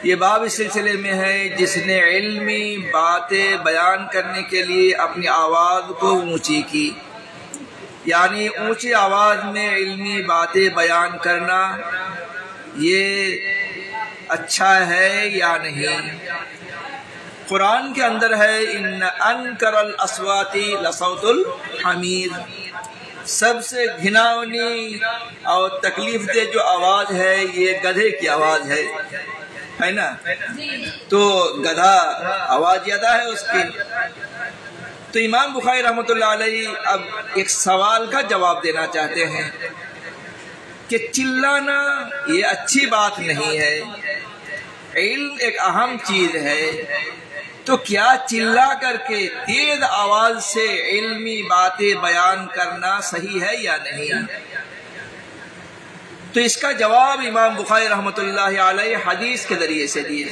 یہ باب اس سلسلے میں ہے جس نے علمی باتیں بیان کرنے کے لیے اپنی آواز کو اونچی کی، یعنی اونچی آواز میں علمی باتیں بیان کرنا یہ اچھا ہے یا نہیں؟ قرآن کے اندر ہے ان انکر الاصوات لصوت الحمیر، سب سے گھناؤنی اور تکلیف دہ جو آواز ہے یہ گدھے کی آواز ہے نا؟ تو گدھا آواز زیادہ ہے اس کی۔ تو امام بخاری رحمۃ اللہ علیہ اب ایک سوال کا جواب دینا چاہتے ہیں کہ چلانا یہ اچھی بات نہیں ہے، علم ایک اہم چیز ہے، تو کیا چلا کر کے تیز آواز سے علمی باتیں بیان کرنا صحیح ہے یا نہیں؟ تو اس کا جواب امام بخاری رحمۃ اللہ علیہ حدیث کے ذریعے سے دیے۔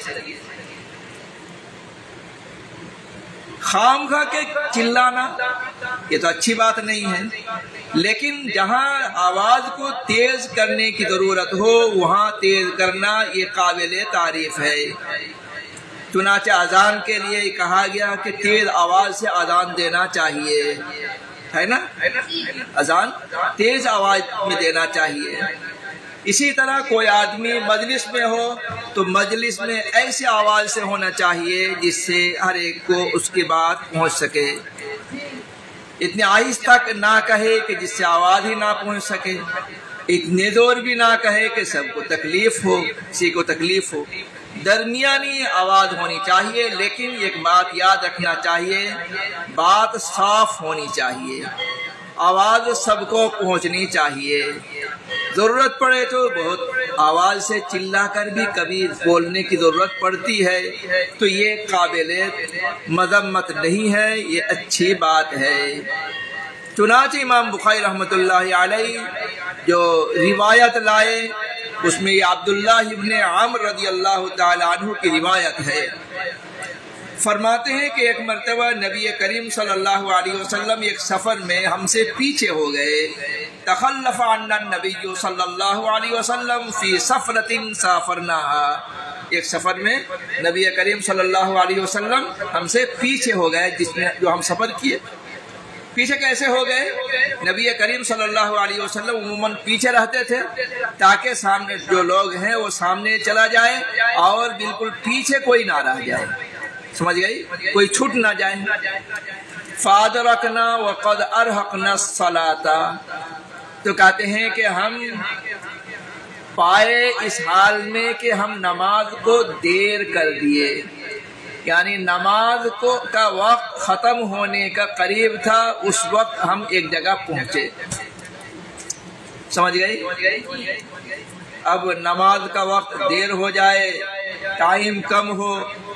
خام خواہ کے چلانا یہ تو اچھی بات نہیں ہے، لیکن جہاں آواز کو تیز کرنے کی ضرورت ہو وہاں تیز کرنا یہ قابل تعریف ہے۔ چنانچہ اذان کے لیے کہا گیا کہ تیز آواز سے اذان دینا چاہیے، ہے نا؟ اذان تیز آواز میں دینا چاہیے۔ اسی طرح کوئی آدمی مجلس میں ہو تو مجلس میں ایسی آواز سے ہونا چاہیے جس سے ہر ایک کو اس کی بات پہنچ سکے، اتنے آہستہ نہ کہے کہ جس سے آواز ہی نہ پہنچ سکے، اتنے زور بھی نہ کہے کہ سب کو تکلیف ہو، کسی کو تکلیف ہو، درمیانی آواز ہونی چاہیے۔ لیکن ایک بات یاد رکھنا چاہیے، بات صاف ہونی چاہیے، آواز سب کو پہنچنی چاہیے، ضرورت پڑے تو بہت آواز سے چلا کر بھی کبھی بولنے کی ضرورت پڑتی ہے، تو یہ قابل مذمت نہیں ہے، یہ اچھی بات ہے۔ چنانچہ امام بخاری رحمۃ اللہ علیہ جو روایت لائے اس میں یہ عبداللہ ابن عمرو رضی اللہ تعالی عنہ کی روایت ہے، فرماتے ہیں کہ ایک مرتبہ نبی کریم صلی اللہ علیہ وسلم ایک سفر میں ہم سے پیچھے ہو گئے، تخلف عنا النبی صلی اللہ علیہ وسلم فی سفرۃ سافرناها، ایک سفر میں نبی کریم صلی اللہ علیہ وسلم ہم سے پیچھے ہو گئے جو ہم سفر کیے۔ پیچھے کیسے ہو گئے؟ نبی کریم صلی اللہ علیہ وسلم عموماً پیچھے رہتے تھے تاکہ سامنے جو لوگ ہیں وہ سامنے چلا جائے اور بالکل پیچھے کوئی نہ رہ جائے، سمجھ گئی؟ کوئی چھوٹ نہ جائے۔ فَأَدْرَكْنَا وَقَدْ أَرْهَقْنَا الصَّلَاةَ، تو کہتے ہیں کہ ہم پائے اس حال میں کہ ہم نماز کو دیر کر دیے، یعنی نماز کا وقت ختم ہونے کا قریب تھا، اس وقت ہم ایک جگہ پہنچے، سمجھ گئی؟ اب نماز کا وقت دیر ہو جائے، ٹائم کم ہو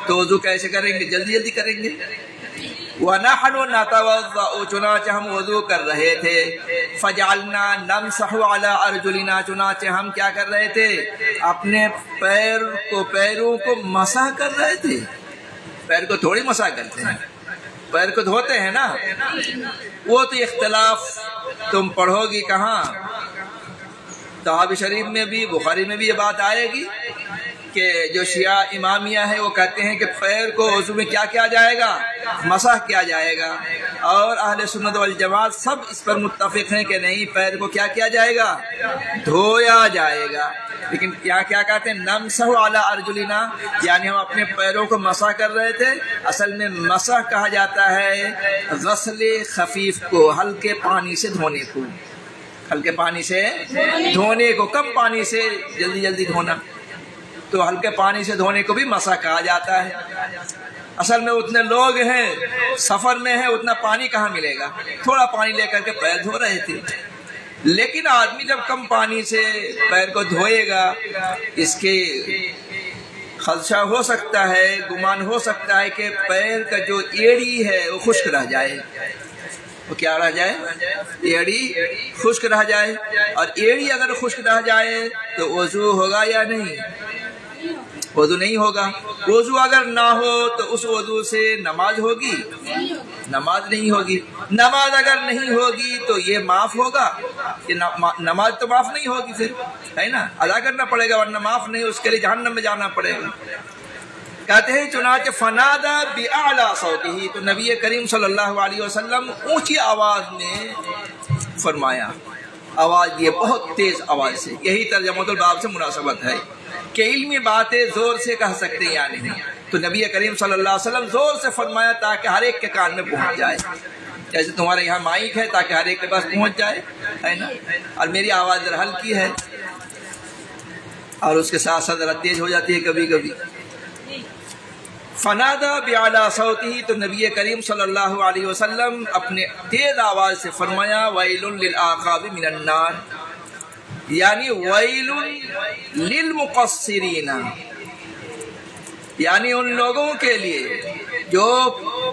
تو وضو کیسے کریں گے؟ جلدی جلدی کریں گے۔ وَنَحْنُ نَتَوَضَّأُ، چنانچہ ہم وضو کر رہے تھے، فَجَعَلْنَا نَمْسَحُ عَلَىٰ أَرْجُلِنَا، چنانچہ ہم کیا کر رہے تھے؟ اپنے پیروں کو مسح کر رہے تھے۔ پیر کو تھوڑی مسح کرتے ہیں، پیر کو دھوتے ہیں نا، وہ تو اختلاف تم پڑھو گی کہاں؟ تحابی شریف میں بھی بخاری میں بھی یہ بات آئے گی کہ جو شیعہ امامیہ ہے وہ کہتے ہیں کہ پیر کو وضو میں کیا کیا جائے گا؟ مسح کیا جائے گا، اور اہل سنت والجماعت سب اس پر متفق ہیں کہ نہیں، پیر کو کیا کیا جائے گا؟ دھویا جائے گا۔ لیکن کیا کہتے ہیں؟ نمسح علی ارجلنا، یعنی ہم اپنے پیروں کو مسح کر رہے تھے۔ اصل میں مسح کہا جاتا ہے غسل خفیف کو، ہلکے پانی سے دھونے کو، ہلکے پانی سے دھونے کو، کم پانی سے جلدی جلدی دھونا، تو ہلکے پانی سے دھونے کو بھی مسح کہا جاتا ہے۔ اصل میں اتنے لوگ ہیں سفر میں ہیں، اتنا پانی کہاں ملے گا، تھوڑا پانی لے کر کے پیر دھو رہے تھے۔ لیکن آدمی جب کم پانی سے پیر کو دھوئے گا، اس کے خدشہ ہو سکتا ہے، گمان ہو سکتا ہے کہ پیر کا جو ایڑی ہے وہ خشک رہ جائے، وہ کیا رہ جائے؟ ایڑی خشک رہ جائے، اور ایڑی اگر خشک رہ جائے تو وضو ہوگا یا نہیں؟ وضو نہیں ہوگا۔ وضو اگر نہ ہو تو اس وضو سے نماز ہوگی؟ نماز نہیں ہوگی۔ نماز اگر نہیں ہوگی تو یہ معاف ہوگا؟ کہ نماز تو معاف نہیں ہوگی، پھر ہے نا، ادا کرنا پڑے گا، ورنہ معاف نہیں، اس کے لیے جہنم میں جانا پڑے گا۔ کہتے ہیں چنانچہ فنادا بِأَعْلَى صَوْتِهِ، تو نبی کریم صلی اللہ علیہ وسلم اونچی آواز میں فرمایا، آواز یہ بہت تیز آواز سے۔ یہی ترجمہ الباب سے مناسبت ہے کہ علمی باتیں زور سے کہہ سکتے ہیں یا نہیں، تو نبی کریم صلی اللہ علیہ وسلم زور سے فرمایا تاکہ ہر ایک کے کان میں پہنچ جائے، جیسے تمہارے یہاں مائک ہے تاکہ ہر ایک کے پاس پہنچ جائے، ہے نا، اور میری آواز ذرا ہلکی ہے اور اس کے ساتھ ساتھ ذرا تیز ہو جاتی ہے کبھی کبھی۔ فنادا بِأَعْلَى صَوْتِهِ، تو نبی کریم صلی اللہ علیہ وسلم اپنے تیز آواز سے فرمایا وَيْلٌ لِلْعَقَابِ مِنَ النَّارِ، یعنی وَيْلٌ لِلْمُقَصِّرِينَ، یعنی ان لوگوں کے لیے جو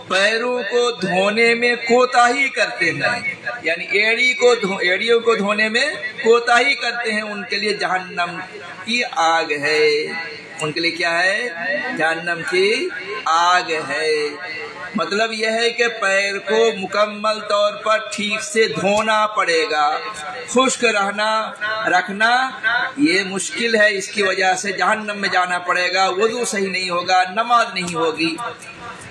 پیروں کو دھونے میں کوتاہی کرتے ہیں، یعنی ایڑیوں کو دھونے میں کوتاہی کرتے ہیں، ان کے لیے جہنم کی آگ ہے۔ ان کے لیے کیا ہے؟ جہنم کی آگ ہے۔ مطلب یہ ہے کہ پیر کو مکمل طور پر ٹھیک سے دھونا پڑے گا، خشک رکھنا یہ مشکل ہے، اس کی وجہ سے جہنم میں جانا پڑے گا، وضو صحیح نہیں ہوگا، نماز نہیں ہوگی۔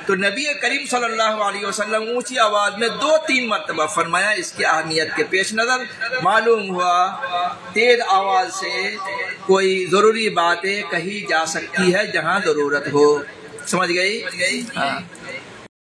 تو نبی کریم صلی اللہ علیہ وسلم اونچی آواز میں 2-3 مرتبہ فرمایا۔ اس کی اہمیت کے پیش نظر معلوم ہوا تیز آواز سے کوئی ضروری باتیں کہی جا سکتی ہے جہاں ضرورت ہو۔ سمجھ گئی؟ ہاں۔